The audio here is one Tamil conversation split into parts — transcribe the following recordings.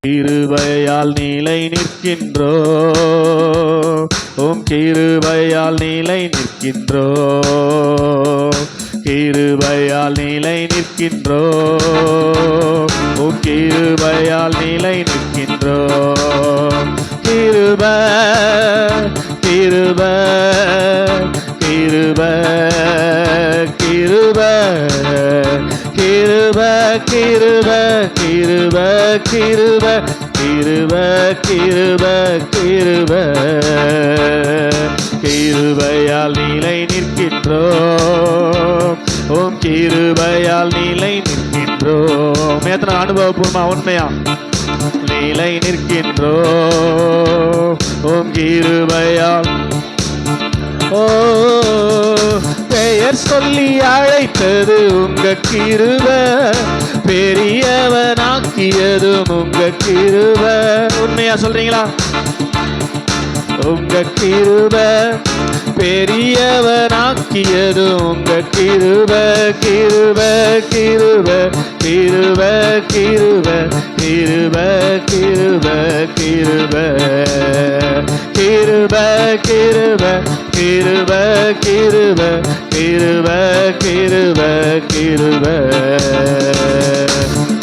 கிருபையால் நிலை நிற்கின்றோம், உம் கிருபையால் நிலை நிற்கின்றோம், கிருபையால் நிலை நிற்கின்றோம், உம் கிருபையால் நிலை நிற்கின்றோம். கிருபை கிருபை கிருபை கிருபை கிருபை கிருபை கிருபை கிருபை கிருபை கிருபை கிருபை கிருபையால் நிலை நிற்கின்றோம், உம் கிருபையால் நிலை நிற்கின்றோம். எத்தனை அனுபவபூர்வமா உண்மையா நிலை நிற்கின்றோம், உம் கிருபையால். ஓ, பெயர் சொல்லி அழைத்தது உங்க கிருபை, பெரியவனாக்கியதும் உங்க கிருபை. உண்மையா சொல்றீங்களா? உங்க கிருபை பெரியவனாக்கியதும் உங்க கிருபை, கிருபை கிருபை கிருபை கிருபை கிருபை கிருபை கிருபை கிருபை கிருபை கிருபை கிருபை கிருபை கிருபை கிருபை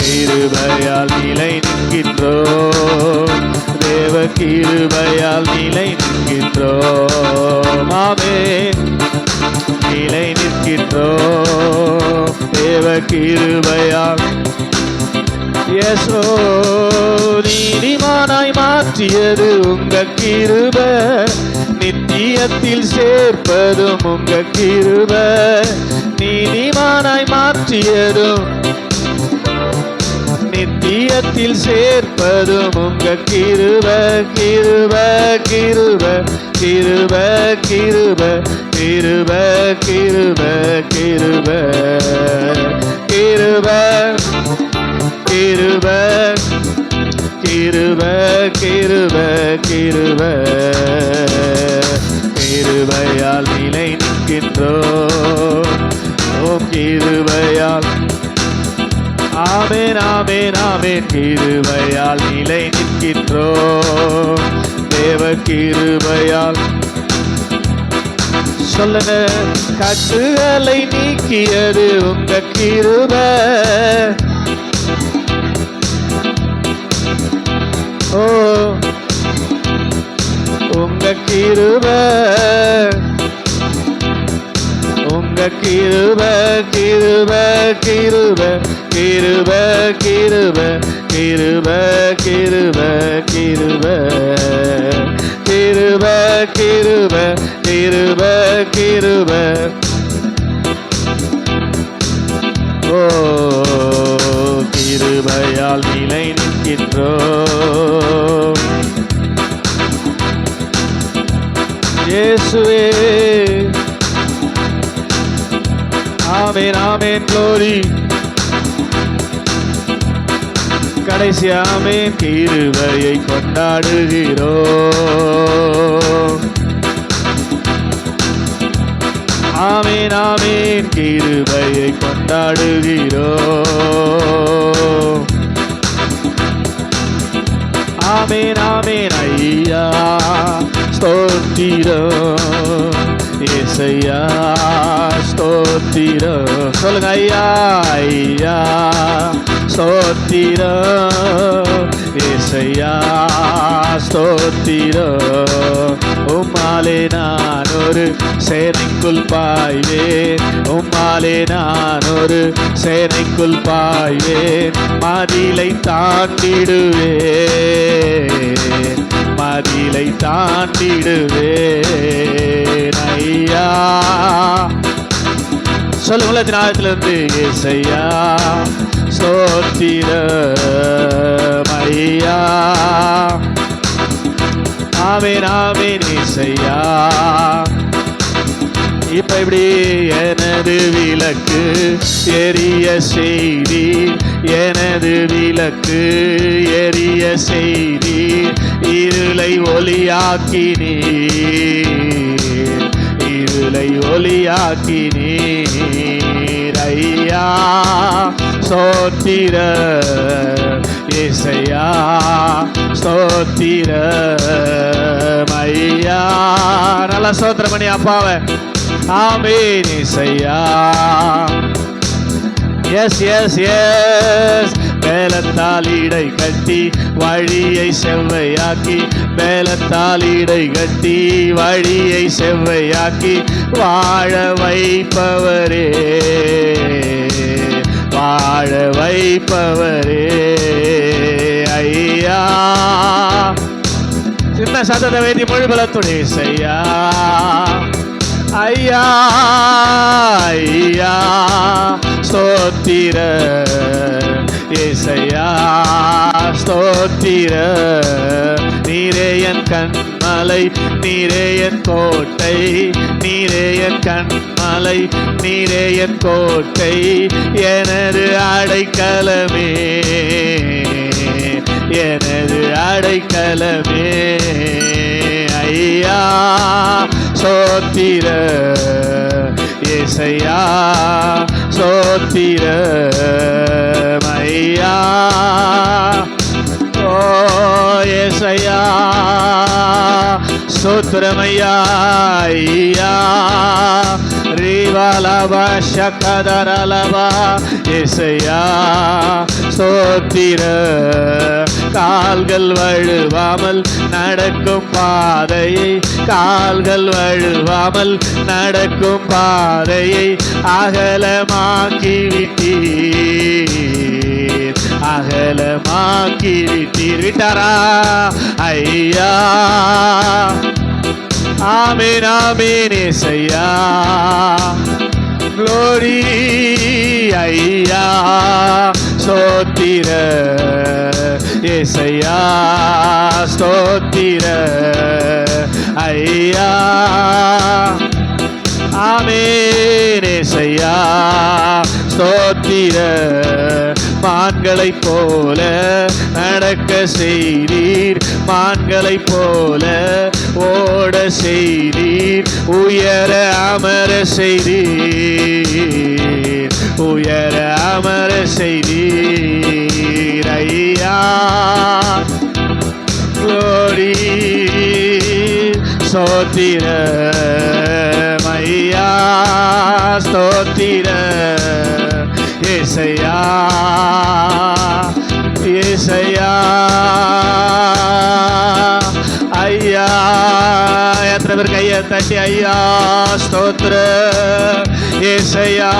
கிருபையால் நிலை நிற்கின்றோம், தேவ கிருபையால் நிலை நிற்கின்றோம். ஆமென். நிலை நிற்கின்றோம், தேவ கிருபையால். இயேசு நீதிமானாய் மாற்றியது உங்க கிருபை, நித்தியத்தில் சேர்ப்பதும் உங்க கிருபை. நீதிமானாய் மாற்றியதும் நித்தியத்தில் சேர்ப்பதும் உங்க கிருபை, கிருபை கிருபை கிருபை கிருபை கிருபை கிருபை கிருபை கிருபை கிருபை கிருபை கிருபை கிருபை கிருபையால் நிலை நிற்கின்றோம், ஓம் கிருபையால். ஆமென் ஆமென் ஆமென். கிருபையால் நிலை நிற்கின்றோம், தேவ கிருபையால். சொல்லுங்க. கட்டுகளை நீக்கியது உங்க கிருபை, ஓ உங்க கிருபை, உங்க கிருபை கிருபை கிருபை கிருபை கிருபை கிருபை கிருபை கிருபை கிருபை கிருபை கிருபை கிருபை. ஓ, கிருபையால் நிலை நிற்கின்றோம், இயேசுவே. ஆமென் ஆமென். க்ளோரி. கடைசி ஆமென். கிருபையை கொண்டாடுகிறோம், ஆமென் ஆமென். கிருபையை கொண்டாடுகிறோம், ஆமென் ஆமென். ஐயா ஸ்தோத்திரம், ஏசையா ஸ்தோத்திரம். சொல்லுங்க. ஐயா ஐயா ஸ்தோத்திரம், ஏசையா ஸ்தோத்திரம். உம்மாலே நான் ஒரு சேனைக்குள் பாய்வேன், உம்மாலே நான் ஒரு சேனைக்குள் பாய்வேன். மதிலை தாண்டிடுவேன், மதிலை தாண்டிடுவேன். ஐயா சொல்லுங்கள தினாயத்திலிருந்து. ஏசையா ஸ்தோத்திரம், ஐயா. ஆமென் ஆமென். ஏசையா. இப்ப இப்படி எனது விளக்கு எரிய செய்தி, எனது விளக்கு எரிய செய்தி, இருளை ஒளியாக்கினீர், இருளை ஒளியாக்கினீர் ஐயா ஸ்தோத்திர இயேசையா ஸ்தோத்திர ஐயா. நல்லா ஸ்தோத்திரம் பண்ணி அப்பாவை. ஆமென் இயேசையா. Yes yes yes. மேலத்தால் இடை கட்டி வழியை செவ்வையாக்கி, மேலத்தால் இடை கட்டி வழியை செவ்வையாக்கி வாழ வைப்பவரே, வாழ வைப்பவரே ஐயா. சின்ன சத்தத்தை வைத்து மொழிபலத்துடைய செய்யா ஐயா ஐயா ஸ்தோத்திர இயேசையா ஸ்தோத்திர. நீரே என் கண்மலை, நீரே என் கோட்டை, நீரே என் கண்மலை, நீரே என் கோட்டை, எனது அடைக்கலமே, எனது அடைக்கலமே ஐயா ஸ்தோத்திர இயேசையா ஸ்தோத்திர ஐயா. ஓ இயேசையா ஸ்தோத்திரமையா ஐயா. ரீவாலபா ஷகதரலபா இயேசையா ஸ்தோத்திர. கால்கள் வழுவாமல் நடக்கும் பாதையை, கால்கள் வழுவாமல் நடக்கும் பாதையை அகலமாக்கி விட்டீர், அகலமாக்கி விட்டீர். விட்டாரா ஐயா. ஆமென் ஆமென் இயேசையா. க்ளோரி ஐயா ஸ்தோத்திர இயேசையா ஸ்தோத்திர ஐயா. ஆமென் இயேசையா ஸ்தோத்திர. மான்களைப் போல நடக்க செய்தீர், மான்களைப் போல ஓட செய்தீர், உயர அமர செய்தீர், உயர அமர செய்தீர் ஐயா. க்ளோரி ஸ்தோத்திர ஐயா ஸ்தோத்திர இயேசையா இயேசையா ஐயா. எத்தனை பேர் கையை தட்டி ஐயா ஸ்தோத்திர இயேசையா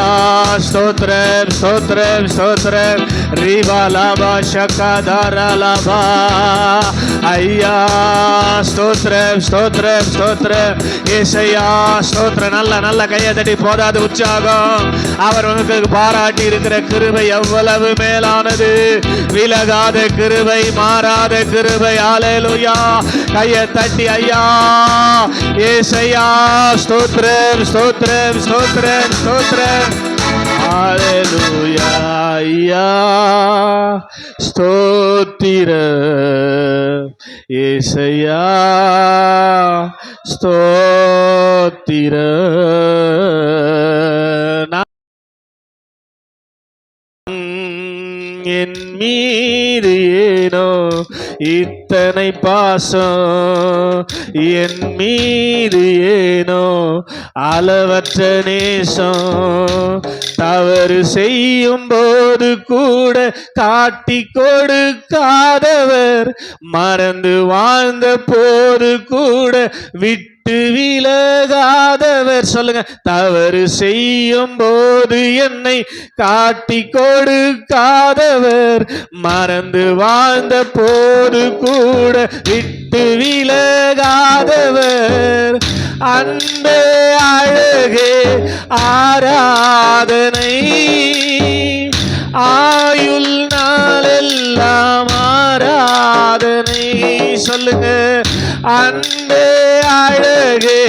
ஸ்தோத்திரம் ஸ்தோத்திரம் ஸ்தோத்திரம். ரீபாலாபா ஷகதரலபா ஐயா ஸ்தோத்திரம் ஸ்தோத்திரம் ஸ்தோத்திரம் இயேசையா ஸ்தோத்திரம். நல்ல நல்ல கையை தட்டி போதாது உற்சாகம். அவர் உனக்கு பாராட்டி இருக்கிற கிருபை எவ்வளவு மேலானது. விலகாத கிருபை, மாறாத கிருபை. ஹல்லேலூயா. கையை தட்டி ஐயா இயேசையா ஸ்தோத்திரம் ஸ்தோத்திரம் ஸ்தோத்திரம் ஸ்தோத்திரம். ஹல்லேலூயா ஐயா ஸ்தோத்திர இயேசையா ஸ்தோத்திர. என் மீது ஏனோ இத்தனை பாசம், என் மீது ஏனோ அளவற்ற நேசம். தவறு செய்யும் போது கூட காட்டி கொடுக்காதவர், மறந்து வாழ்ந்த போது கூட விட்டு விலகாதவர். சொல்லுங்க. தவறு செய்யும் போது என்னை காட்டி கொடுக்காதவர், மறந்து வாழ்ந்த போது கூட விட்டு விலகாதவர். அன்பே அழகே ஆராதனை, ஆயுள் நாளெல்லாம் ஆராதனை. சொல்லுங்க. அன்பே அழகே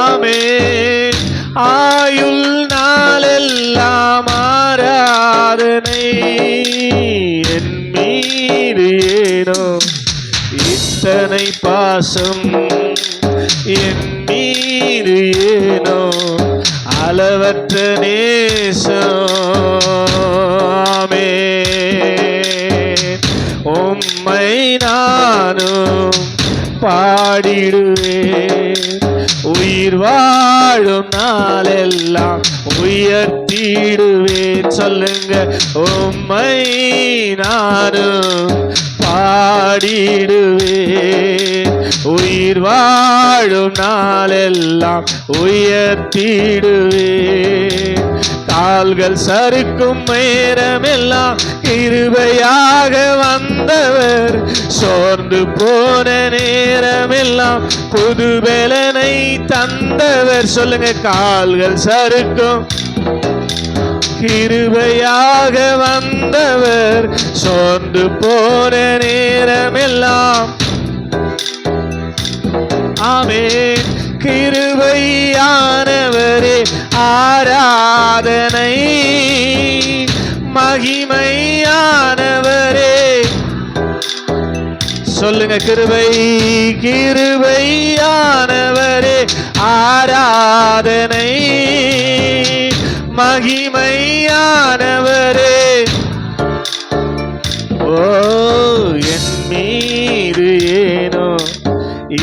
ஆமென், ஆயுள் நாளெல்லாம் ஆராதனை. என் மீது ஏனோ இத்தனை பாசம், என் மீது ஏனோ அளவற்ற நேசமே. உம்மை நானும் பாடிடுவேன், உயிர் வாழும் நாளெல்லாம் உயர்த்திடுவேன். சொல்லுங்க, உம்மை நானும் பாடிடுவேன், உயிர் வாழும் நாளெல்லாம் உயர்த்திடுவேன். கால்கள் சறுக்கும் நேரமெல்லாம் கிருபையாக வந்தவர், சோர்ந்து போன நேரமெல்லாம் புது பலனை தந்தவர். சொல்லுங்க, கால்கள் சறுக்கும் கிருபையாக வந்தவர், சோர்ந்து போன நேரமெல்லாம். ஆமென். கிருபையானவரே ஆராதனை, மகிமையானவரே. சொல்லுங்க, கிருபையானவரே ஆராதனை, மகிமையானவரே. ஓ, என் மீது ஏனோ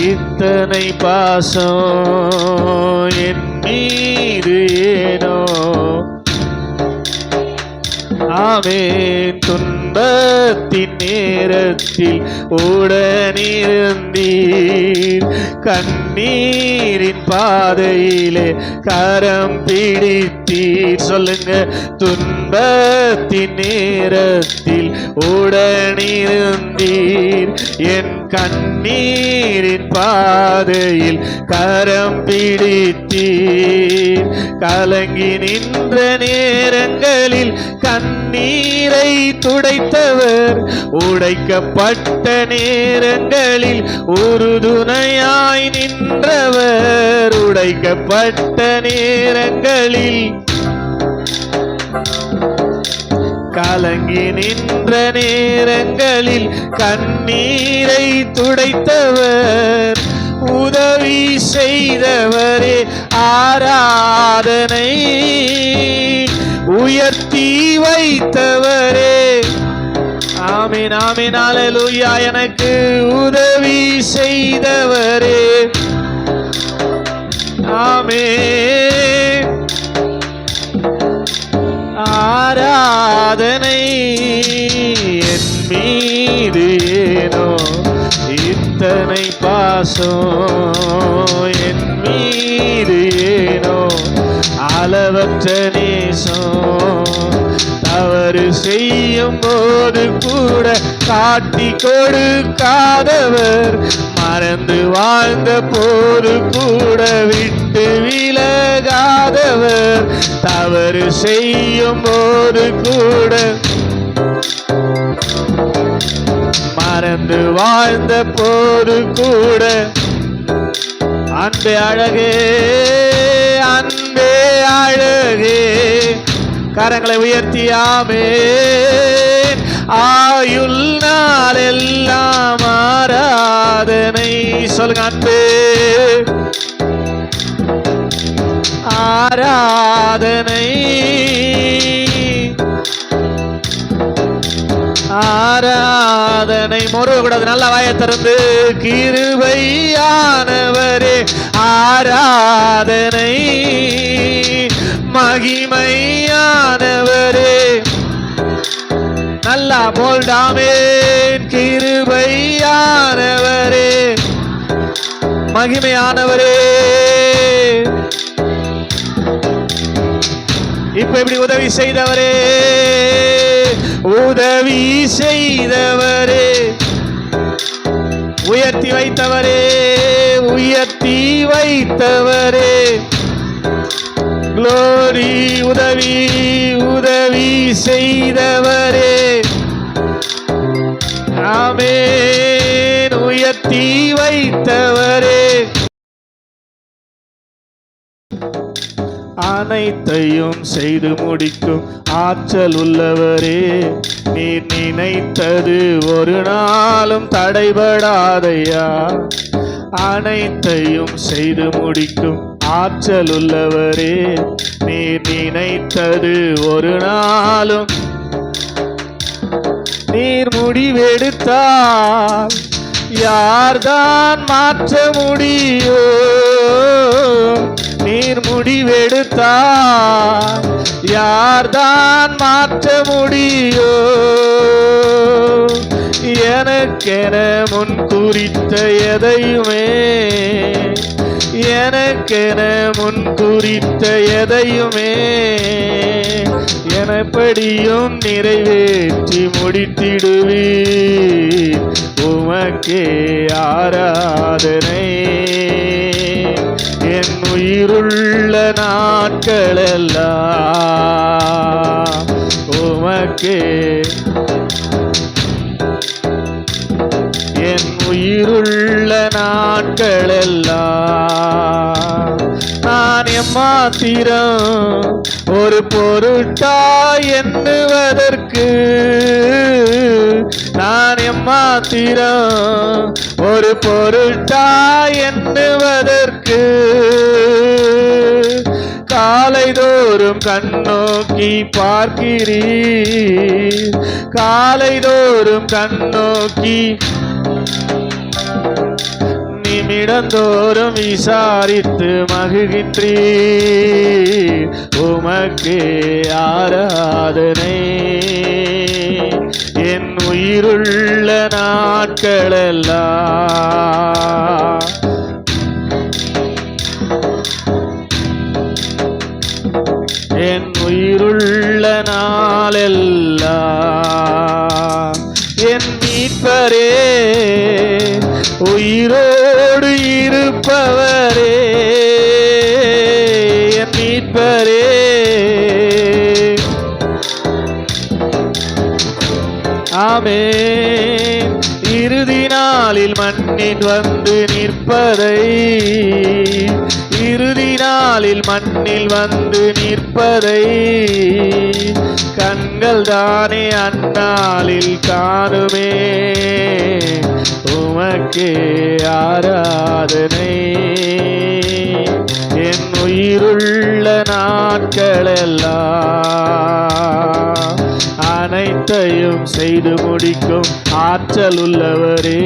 இத்தனை பாசம், என் மீது ஏனோ. ஆமென். துன்பத்தின் நேரத்தில் உடனிருந்தீர், கண்ணீரின் பாதையிலே கரம் பிடித்தீர். சொல்லுங்க, துன்பத்தின் நேரத்தில் உடனிருந்தீர், என் கண்ணீரின் பாதையில் கரம் பிடித்தீர். கலங்கி நின்ற நேரங்களில் கண்ணீரை துடைத்தவர், உடைக்கப்பட்ட நேரங்களில் உறுதுணையாய் நின்றவர், உடைக்கப்பட்ட நேரங்களில். கலங்கி நின்ற நேரங்களில் கண்ணீரை துடைத்தவர், உதவி செய்தவரே ஆராதனை, உயர்த்தி வைத்தவரே. ஆமென், ஆமென், அல்லேலூயா. எனக்கு உதவி செய்தவரே. ஆமென். ஆராதனை, என் மீது ஏனோ இத்தனை பாசம், என் மீது ஏனோ அளவற்ற நேசம். தவறு செய்யும் போது கூட காட்டி கொடுக்காதவர், மறந்து வாழ்ந்த போது கூட விட்டு விலகாதவர். தவறு செய்யும் போது கூட மறந்து வாழ்ந்த போது கூட. அன்பே அழகே, அன்பே அழகே. கரங்களை உயர்த்தியாமே. ஆயுள் நாளெல்லாம் ஆராதனை. சொல்லுங்க, அன்பே ஆராதனை, ஆராதனை. மொருவ கூடாது, நல்லா வாயை திறந்து. கிருபையானவரே ஆராதனை, மகிமையானவரே. நல்லா போல்டாமேன். கிருபையானவரே, மகிமையானவரே. இப்ப இப்படி உதவி செய்தவரே, உதவி செய்தவரே, உயர்த்தி வைத்தவரே, உயர்த்தி வைத்தவரே. க்ளோரி. உதவி, உதவி செய்தவரே. ஆமென். உயர்த்தி வைத்தவரே. அனைத்தையும் செய்து முடிக்கும் ஆற்றல் உள்ளவரே, நீர் நினைத்தது ஒரு நாளும் தடைபடாதையா. அனைத்தையும் செய்து முடிக்கும் ஆற்றல் உள்ளவரே, நீர் நினைத்தது ஒரு நாளும் நீர் முடிவெடுத்தால் யார்தான் மாற்ற முடியும்? நீர் முடிவெடுத்தால் யார்தான் மாற்ற முடியும்? எனக்கென முன் குறித்த எதையுமே, எனக்கென முன் குறித்த எதையுமே எனப்படியும் நிறைவேற்றி முடித்திடுவீர். உமக்கே ஆராதனை. என் உயிருள்ள நாட்களெல்லாம் உமக்கே, என் உயிருள்ள நாட்களெல்லாம் நான் எம்மாத்திரம் ஒரு பொருட்டாய் எண்ணுவதற்கு, நான் எம்மாத்திரம் ஒரு பொருட்டாய் எண்ணுவதற்கு காலைதோறும் கண்ணோக்கி பார்க்கிறீர், காலைதோறும் கண்ணோக்கி நிமிடந்தோறும் விசாரித்து மகிழ்கின்றீர். உமக்கே ஆராதனை. என் உயிருள்ள நாட்களெல்லாம் என் உயிருள்ள நாளெல்லாம் என் மீட்பரே, உயிரோடு இருப்பவரே, என் மீட்பரே, ஆமென். இறுதி நாளில் மண்ணில் வந்து நிற்பதை, இறுதி நாளில் மண்ணில் வந்து நிற்பதை கண்கள் தானே அந்நாளில் காணுமே. உமக்கே ஆராதனை. என் உயிருள்ள நாட்களெல்லாம் அனைத்தையும் செய்து முடிக்கும் ஆற்றல் உள்ளவரே,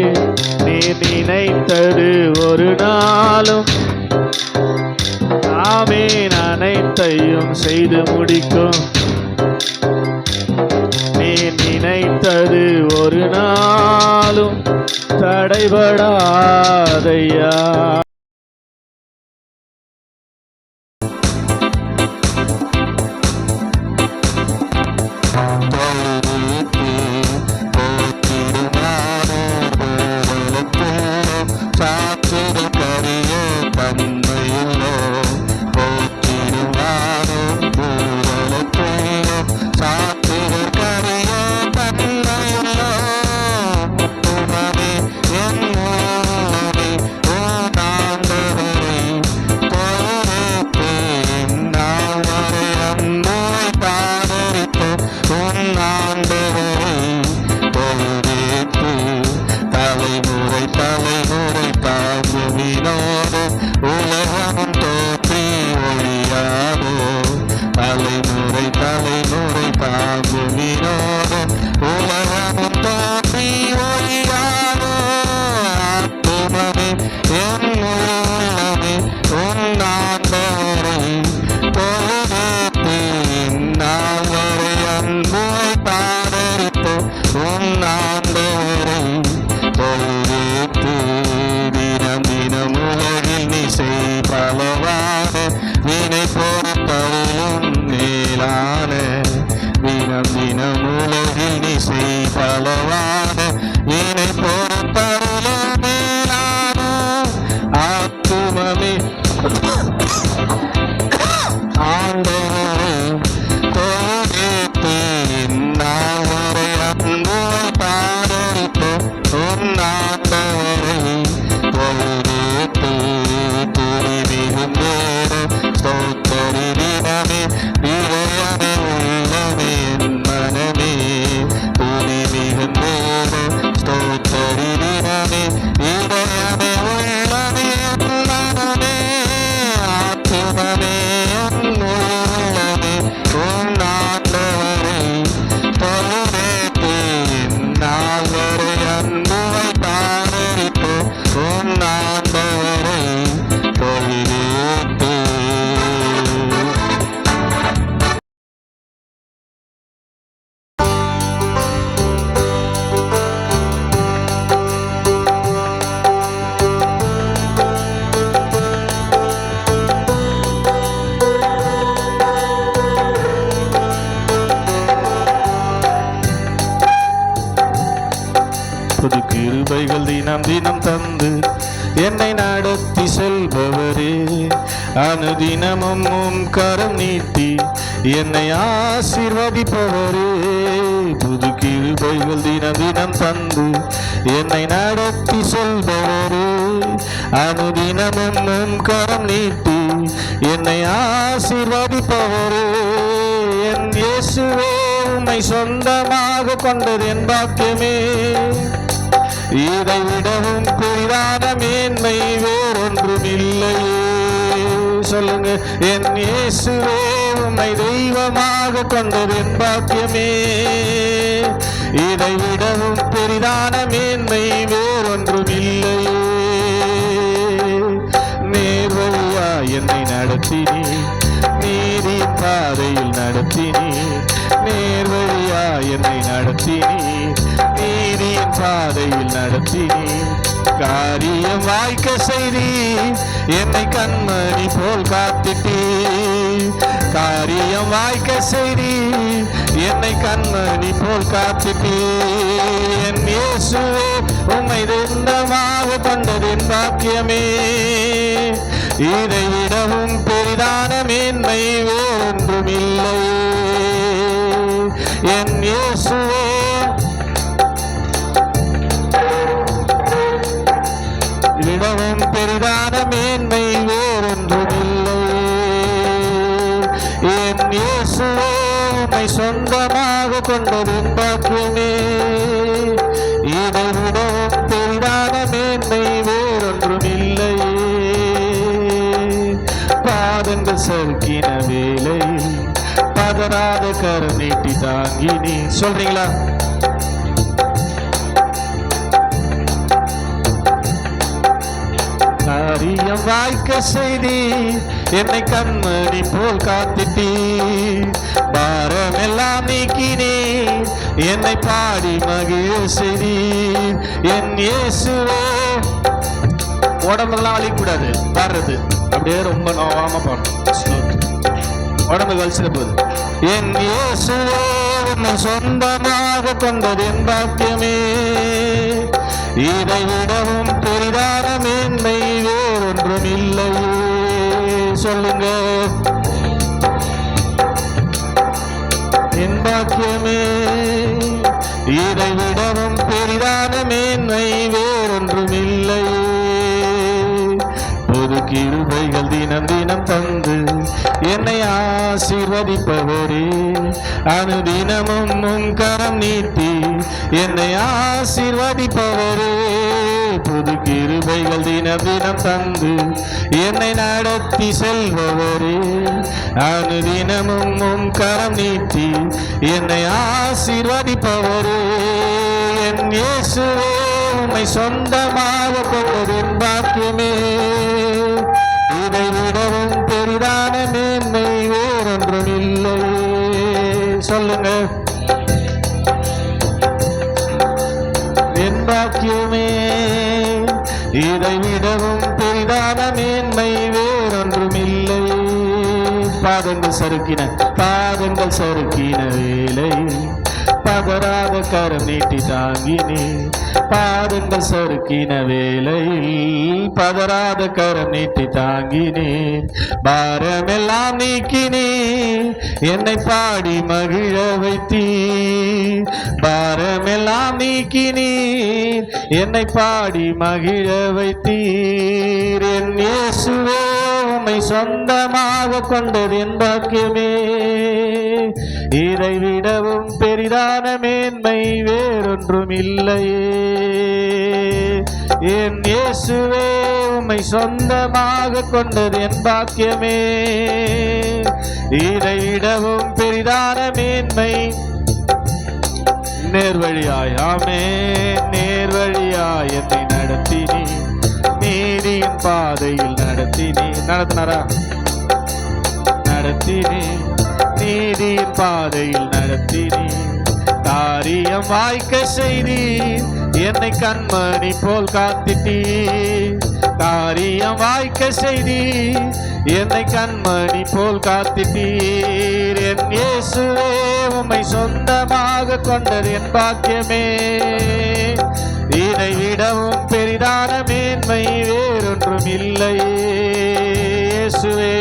நீ நினைத்தது ஒரு நாளும் ஆமென் அனைத்தையும் செய்து முடிக்கும். நீ நினைத்தது ஒரு நாளும் தடைபடாதையா. கிருபைகள் தினம் தினம் தந்து என்னை நடத்தி செல்பவரே, அனுதினமும் உம் கரம் நீட்டி என்னை ஆசீர்வதிப்பவரே, புது கிருபைகள் தினம் தினம் தந்து என்னை நடத்தி செல்பவரே, அனுதினமும் உம் கரம் நீட்டி என்னை ஆசீர்வதிப்பவரே, என் இயேசுவே உம்மை சொந்தமாக கொண்டது என் பாக்கியமே, இதை விடவும் பெரிதான மேன்மை வேறொன்றும் இல்லையே. சொல்லுங்க, என் இயேசுவே உம்மை தெய்வமாக கொண்டது என் பாக்கியமே, இதை விடவும் பெரிதான மேன்மை வேறொன்றும் இல்லையே. நேர்வழியா என்னை நடத்தினீ, நீதி பாதையில் நடத்தினீ, நேர்வழியா என்னை நடத்தினீ, நீதியின் பாதையில் நடத்தினீ, காரியம் வாய்க்க செய்தி என்னை கண்மணி போல் காத்திட்டீ, காரியம் வாய்க்க செய்தி என்னை கண்மணி போல் காத்திட்டீ, என் இயேசுவே உம்மை தெய்வமாக கொண்டது என் பாக்கியமே, இதை விடவும் பெரிதான மேன்மை வேறொன்றும் இல்லையே. என் இயேசுவே விடவும் பெரிதான மேன்மை வேறொன்றும் இல்லையே. என் இயேசுவே உம்மை சொந்தமாக கொண்டது என் பாக்கியமே, இதை விடவும் பெரிதான மேன்மை வேறொன்றும் இல்லையே. பாதங்கள் சறுக்கின வேளையில் பதறாத கரம் நீட்டி தாங்கினி. சொல்றீங்களா? காரியம் வாய்க்க செய்தி என்னை கண்மணி போல் காத்திட்டீ, பாரமெல்லாம் நீக்கினே என்னை பாடி மகிழ செய்தி, என் இயேசுவே. உடம்பெல்லாம் வலிக்கூடாது, பாடுறது அப்படியே ரொம்ப நோவாம பாடணும், உடம்பு கழிச்சிட போகுது. என் இயேசுவே உம்மை சொந்தமாக கொண்டது என் பாக்கியமே, இதை விடவும் பெரிதான மேன்மை வேறொன்றும் இல்லையே. சொல்லுங்க, என் பாக்கியமே, இதை விடவும் பெரிதான மேன்மை வேறொன்றும் இல்லையே. புது கிருபைகள் தினம் தினம் தந்து என்னை ஆசீர்வதிப்பவரே, அனுதினமும் உம் கரம் நீட்டி என்னை ஆசீர்வதிப்பவரே, புது கிருபைகள் தினம் தினம் தந்து என்னை நடத்தி செல்பவரே, அனுதினமும் உம் கரம் நீட்டி என்னை ஆசீர்வதிப்பவரே, என் இயேசுவே உம்மை சொந்தமாக கொண்டது என் பாக்கியமே, இதை விடவும் பெரிதான மேன்மை வேறொன்றும் இல்லையே. சொல்லுங்க, என் பாக்கியமே, இதை விடவும் பெரிதான மேன்மை வேறொன்றும் இல்லையே. பாதங்கள் சறுக்கின வேளையில் பதறாத கரம் நீட்டி தாங்கினே, பாதங்கள் சறுக்கின வேளையில் பதறாத கரம் நீட்டி தாங்கினே, பாரமெல்லாம் நீக்கினே என்னை பாடி மகிழ வைத்தீ, பாரமெல்லாம் நீக்கினே என்னை பாடி மகிழ வைத்தீர், என் இயேசுவே உம்மை சொந்தமாக கொண்டது என் பாக்கியமே, இதை விடவும் பெரிதான மேன்மை வேறொன்றும் இல்லையே. என் இயேசுவே உம்மை சொந்தமாக கொண்டது என் பாக்கியமே, இதை விடவும் பெரிதான மேன்மை. நேர்வழியாய் ஆமே, நேர்வழியாய் என்னை நடத்தினீ, நீதியின் பாதையில் நடத்தினீ. நடத்தினாரா? நடத்தினீ, நீதியின் பாதையில் நடத்தினீ, காரியம் வாய்க்க செய்தி என்னை கண்மணி போல் காத்திட்டீ, காரியம் வாய்க்க செய்தி என்னை கண்மணி போல் காத்திட்டீர், என் இயேசுவே உம்மை சொந்தமாக கொண்டது என் பாக்கியமே, இதை விடவும் பெரிதான மேன்மை வேறொன்றும் இல்லையே இயேசுவே.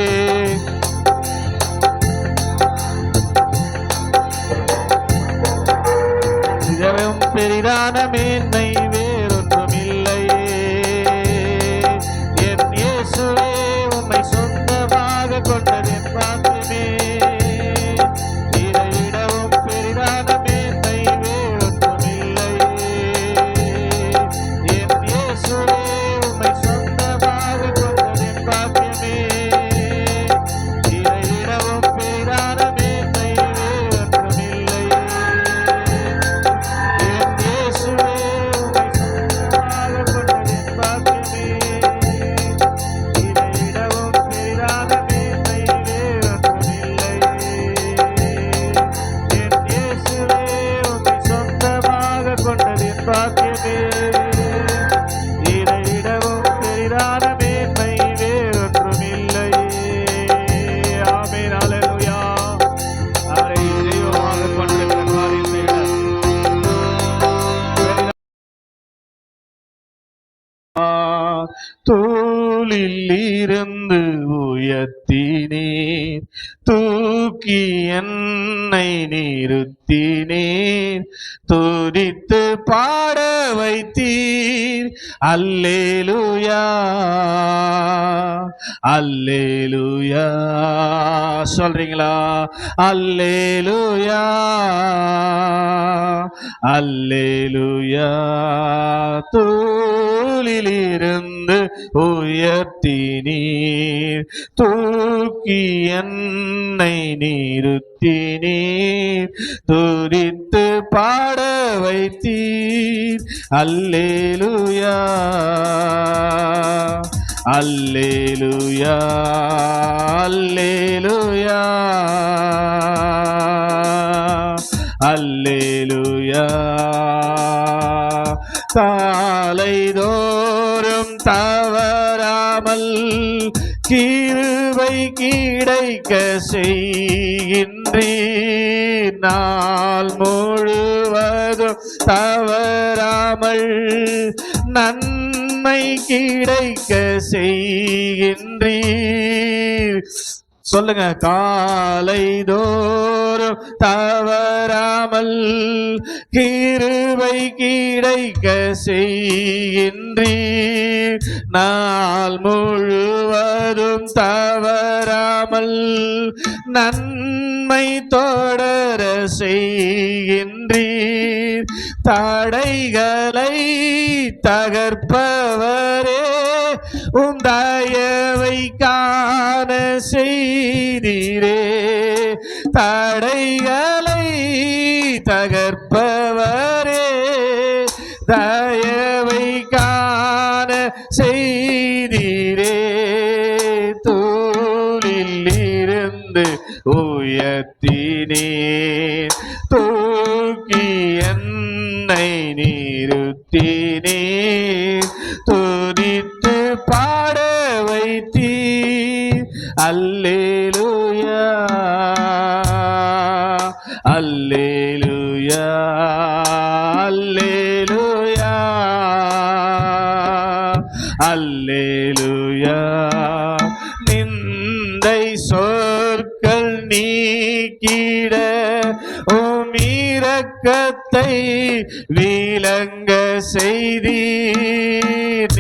இதவும் பெரிதான மேன்மை வேறொன்றும் இல்லையே என் இயேசுவே. உம்மை சொந்தமாக கொண்டது என் பாக்கியமே. இதை விடவும் பெரிதான மேன்மை வேறொன்றும் இல்லையே என் இயேசுவே. உம்மை சொந்தமாக கொண்டது என் பாக்கியமே. இதை விடவும் பெரிதான மேன்மை வேறொன்றும் இல்லையே என் இயேசுவே. உம்மை சொந்தமாக கொண்டது என் பாக்கியமே. இதை விடவும் பெரிதான மேன்மை வேறொன்றும் இல்லையே என் இயேசுவே. உம்மை சொந்தமாக கொண்டது என் பாக்கியமே. இதை விடவும் பெரிதான மேன்மை வேறொன்றும் இல்லையே. ஆமென். அல்லேலூயா. அவரை தெய்வமாக கொண்டிருக்கிற காரியத்தை விட தோளில் இருந்து உயர்த்தினீர், தூக்கி என்னை நிறுத்தினீர், துதித்து பாட வைத்தீர். அல்லேலூயா அல்லேலூயா. சொல்றீங்களா? அல்லேலூயா அல்லேலூயா. தோளிலிருந்து உயர்த்தினீர், தூக்கி என்னை நிறுத்தினீர், துதித்து பாட வைத்தீர். அல்லேலூயா அல்லேலூயா அல்லேலூயா அல்லேலூயா. காலைதோறும் தவறாமல் கிருபை கிடைக்க செய்கின்றீர், நாள் முழுவதும் தவறாமல் நன்மை கிடைக்க செய்கின்றீர். சொல்லுங்க. காலைதோறும் தவறாமல் கிருபை கிடைக்க செய்கின்றீர், நாள் முழுவதும் தவறாமல் நன்மை தொடர செய்கின்றீர். தடைகளை தகர்ப்பவரே, உம் தயவை காண செய்தீரே. தடைகளை தகர்ப்பவரே, தயவை காண செய்தீரே. தோளில் இருந்து உயர்த்தினீர், தூக்கி என்னை நிறுத்தினீர், துதித்து பாட வைத்தீர். அல்லேலூயா அல்லேலூயா அல்லேலூயா அல்லேலூயா. நிந்தை சொற்கள் நீக்கிட உம் இரக்கத்தை விளங்க செய்தீர்.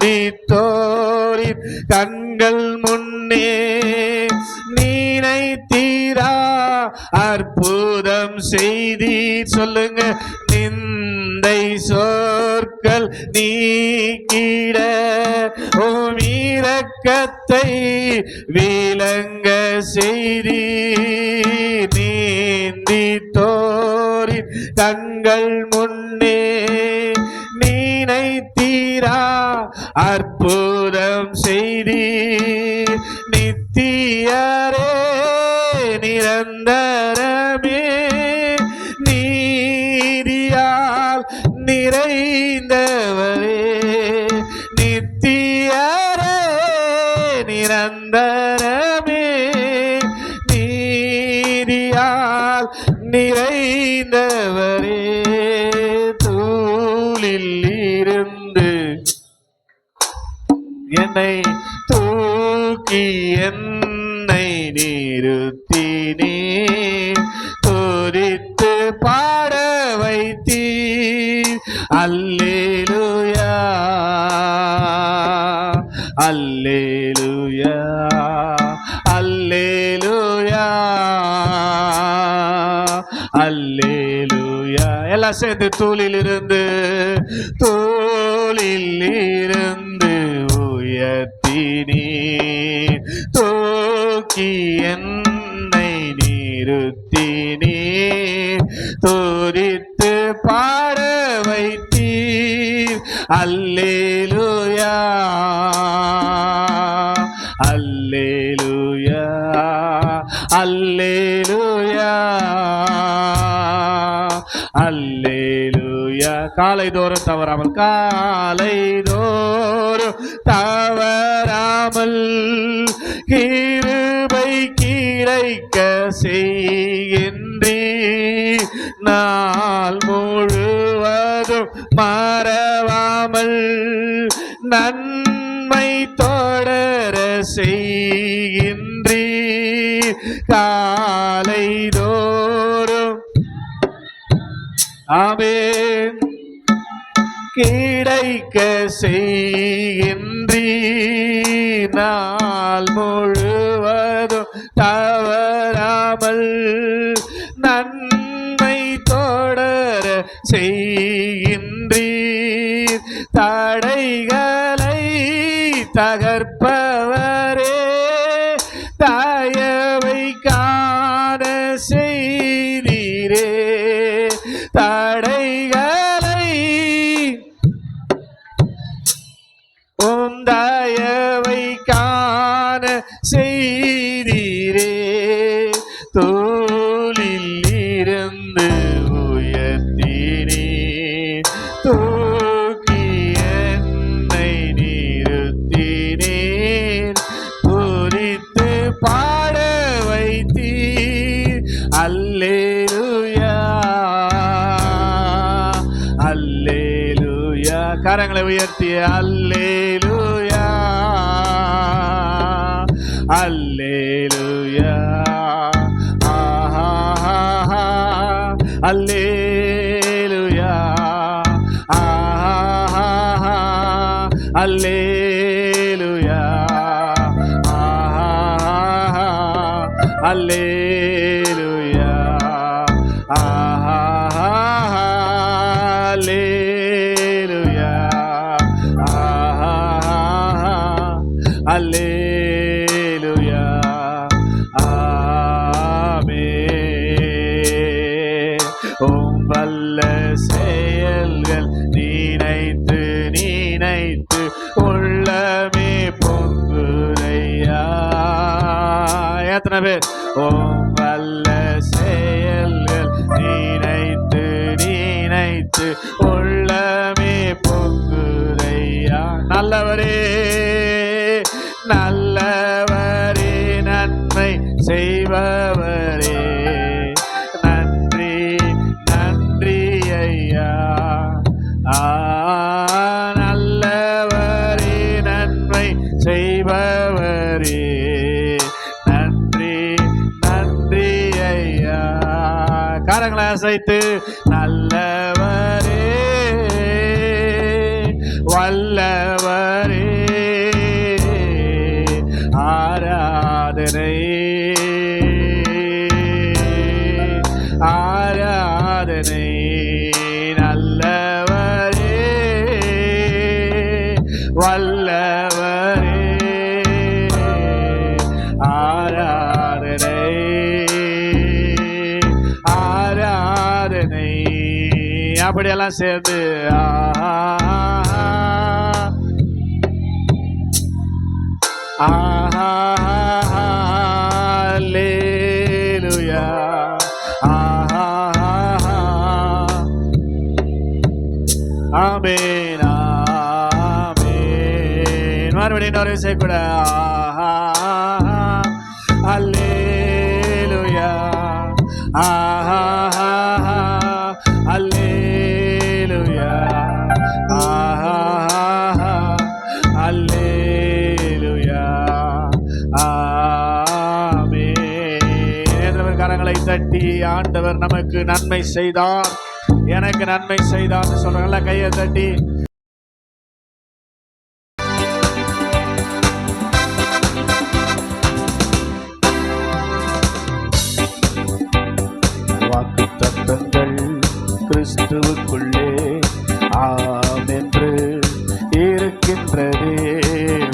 நிந்தித்தோரின் கண்கள் முன்னே நினைத்தீரா அற்புதம் செய்தீர். சொல்லுங்க. நிந்தை சொற்கள் நீக்கிட உம் இரக்கத்தை விளங்க செய்தீர். நீந்தித்தோரின் கண்கள் முன்னே நினைத்தீரா அற்புதம் செய்தீர். நித்தியரே நிரந்தரமே நீதியால் நிறைந்தவரே. நித்தியரே நிரந்தரமே நீதியால் நிறைந்தவரே. தூளில் என்னை தூக்கி என்னை நிறுத்தினே, துதித்து பாட வைத்தீர். அல்லேலூயா அல்லேலூயா அல்லேலூயா அல்லேலூயா. எல்லாம் சேர்ந்து தூளிலிருந்து உயர்த்தினீர், தூக்கி என்னை நிறுத்தினீர், துதித்து பாட வைத்தீர். அல்லேலூயா அல்லேலூயா அல்லேலூயா அல்லேலூயா. காலை தோறும் தவறாமல், காலை தோறும் தவறாமல் கிருபை கிடைக்க செய்கின்றீர். நாள் முழுவதும் மறவாமல் நன்மை தொடர செய்கின்றீர். காலை தோறும் ஆமென் கிடைக்க செய்கின்றீர். நாள் முழுவதும் தவறாமல் நன்மை தொடர செய்கின்றீர். தடைகளை தகர்ப்பவரே, தயவை காண செய்தீரே. தடைகளை தயவை காண செய்தீரே. தோளில் இருந்து உயர்த்தினீர், தூக்கி என்னை நிறுத்தினீர், துதித்து பாட வைத்தீர். அல்லேலூயா அல்லேலூயா. கரங்களை உயர்த்தி அல்லேலூயா அல்லேலூயா ஆஹா அல்லேலூயா ஆஹா அல்லேலூயா ஆஹா அல்லேலூயா ஆஹா அல்லேலூயா ஆஹா அல்லேலூயா ஆமென். உம் வல்ல செயல்கள் நினைத்து நினைத்து உள்ளமே பொங்குதையா. எத்தனை பேர் உம் வல்ல செயல்கள் நினைத்து நினைத்து உள்ளமே பொங்குதையா. நல்லவரே நல்லவரே நன்மை செய்பவரே, நன்றி நன்றி ஐயா. நல்லவரே நன்மை செய்பவரே, நன்றி நன்றி ஐயா. கரங்களை அசைத்து நல்லவரே வல்லவரே ஆராதனை ஆராதனை. நல்லவரே வல்லவரே ஆராதனை ஆராதனை. அப்படியெல்லாம் சேர்ந்து அல்லேலூயா ஆமென் ஆமென். மறுபடியும் இன்னொரு விஷயம் கூட அல்லேலூயா அல்லேலூயா அல்லேலூயா கரங்களை தட்டி ஆண்டவர் நமக்கு நன்மை செய்தார், எனக்கு நன்மை செய்தார் சொல்றாங்கல்ல, கையை தட்டி வாக்குத்தத்தங்கள் கிறிஸ்துவுக்குள்ளே ஆம் என்று இருக்கின்றதே.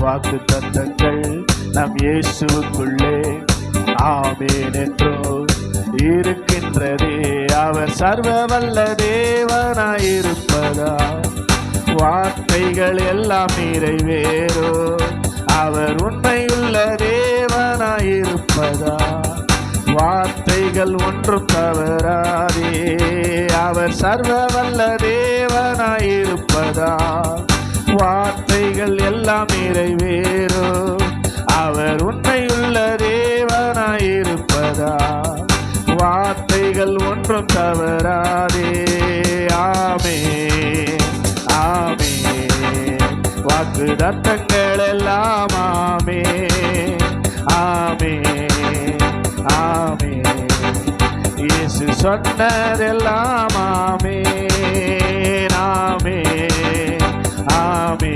வாக்குத்தத்தங்கள் நம் இயேசுவுக்குள்ளே ஆமேன் என்றோ இருக்கின்றதே. அவர் சர்வ வல்ல தேவனாயிருப்பதா வார்த்தைகள் எல்லாம் நிறைவேறோ. அவர் உண்மையுள்ள தேவனாயிருப்பதா வார்த்தைகள் ஒன்றும் தவறாதே. அவர் சர்வ வல்ல தேவனாயிருப்பதா வார்த்தைகள் எல்லாம் நிறைவேறோ. அவர் உண்மையுள்ள தேவனாயிருப்பதா வார்த்தைகள் ஒன்றும் தவறாதே. ஆமே ஆமே, வாக்குத்தத்தங்கள் எல்லாம் ஆமே ஆமே ஆமே, இயேசு சொன்னதெல்லாம் ஆமே ஆமே ஆமே,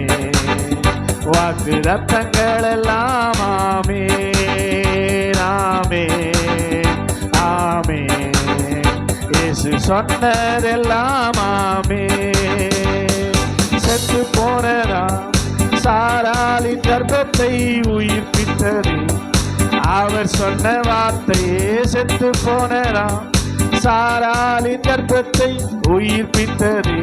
வாக்குத்தத்தங்கள் எல்லாம் ஆமே ஆமே ஆமே, இயேசு சொன்னதெல்லாம் ஆமே. செத்து போனதா சாராளின் கர்ப்பத்தை உயிர்ப்பித்தது அவர் சொன்ன வார்த்தையே. செத்து போனதா சாராளின் கர்ப்பத்தை உயிர்ப்பித்தது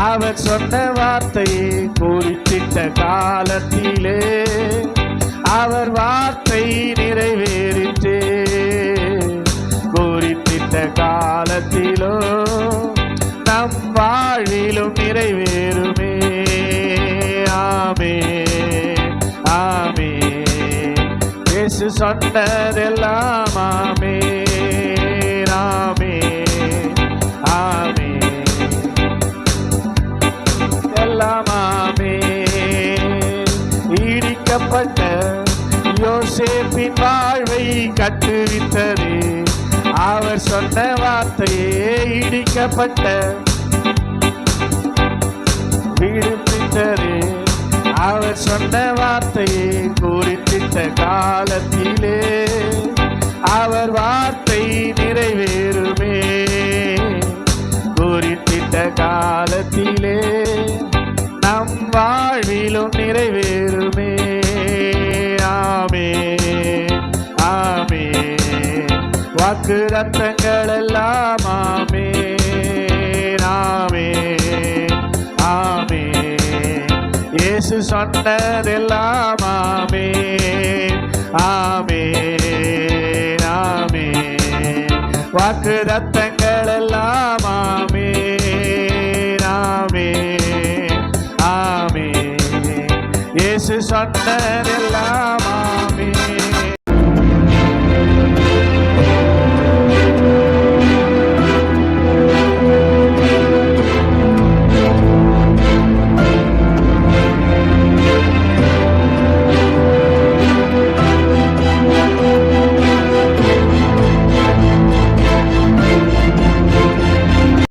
அவர் சொன்ன வார்த்தையை. குறித்திட்ட காலத்திலே அவர் வார்த்தை நிறைவேறிற்றே. குறித்திட்ட காலத்திலோ நம் வாழ்விலும் நிறைவேறுமே. ஆமே ஆமே, இயேசு சொன்னதெல்லாம் ஆமே ஆமே ஆமே, எல்லாம் ஆமே. இடிக்கப்பட்ட யோசேப்பின் வாழ்வை கட்டுவித்தது அவர் சொன்ன வார்த்தையே. இடிக்கப்பட்ட விடுவித்தது அவர் சொன்ன வார்த்தையை. குறித்திட்ட காலத்திலே அவர் வார்த்தை நிறைவேறுமே. குறித்திட்ட காலத்திலே நம் வாழ்விலும் நிறைவேறுமே. ஆமே ஆமே, வாக்குத்தத்தங்கள் எல்லாம் ஆமே ஆமே ஆமே, இயேசு சொன்னதெல்லாம் ஆமே ஆமே ஆமே, வாக்குத்தத்தங்கள் எல்லாம் ஆமே ஆமே ஆமே, இயேசு சொன்னதெல்லாம்